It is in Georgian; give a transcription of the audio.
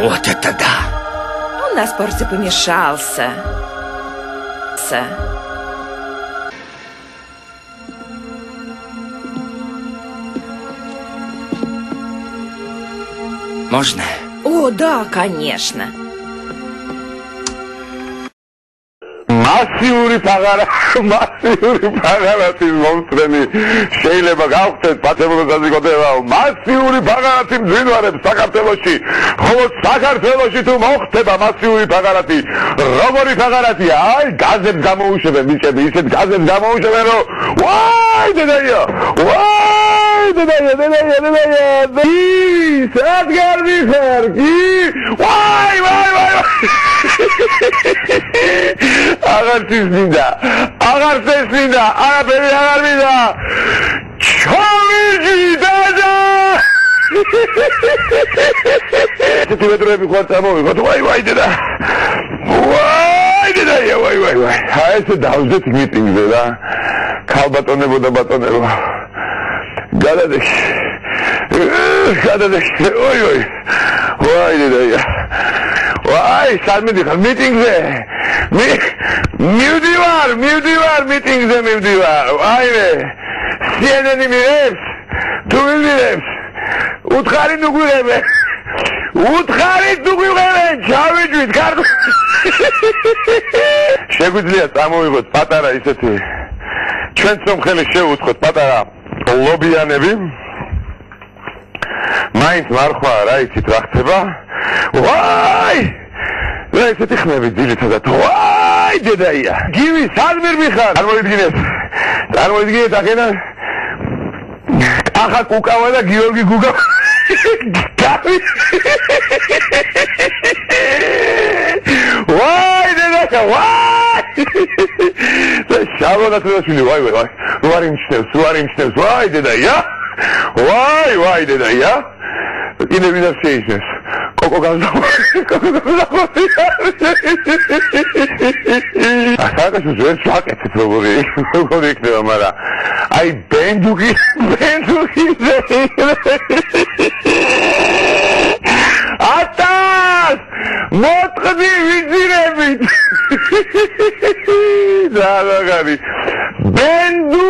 Вот это да! У нас порций помешался. Можно? О, да, конечно. მასიური ფაღარათის მომსწრენი შეიძლება გავხდეთ პატრონო საზოგადოებაო მასიური ფაღარათი მძვინვარებს საქართველოში ხოლო საქართველოში თუ მოხდება მასიური ფაღარათი როგორი ფაღარათია აი გაზებს გამოუშვებენ ბიჭები ისეთ გაზებს გამოუშვებენ რომ ვაი დედაია სადგარი ხარ კი ვაი აღარ წინდა არაფერი აღარ მინდა ჩავიჯი დედა თვითონები ხარ წამოვიღოთ ვაი დედა ვაი აი ეს დავზეთ მიტინგზე რა ქალბატონებო და ბატონებო გადადექი ოი ვაი დედა ვაი სამედი ხარ მიტინგზე მივდივარ მიტინგზე მივდივარ აიმე CNN-ი მირებს თუ მივდივებს უთხარი თუ გვიღებენ ჩავიჯვით კარგო შეგვიძლია წამოვიღოთ პატარა ისეთი ჩვენ სომხელი შევუთხოთ პატარა ლობიანები მაინც მარხვა რა იცით რა ხდება ვაი რა ისეთი ხმები ძირითადად ვაი დედაია გივი სადმირ მიხარ წარმოიდგინეთ ახლა ახა კუკავა და გიორგი გუგა ვაი დედაია ვაი შაბათაშვილი ვაი რუარი მჩნევს ვაი დედაია ვაი დედაია ინე ვიდა შეისეს კოკო ახლა ჩვენ შევაკეთეთ როგორი იქნება მაგრამ აი ბენდუგი ატას მოტყდი ვიძირებით და რაღაცი ბენდუ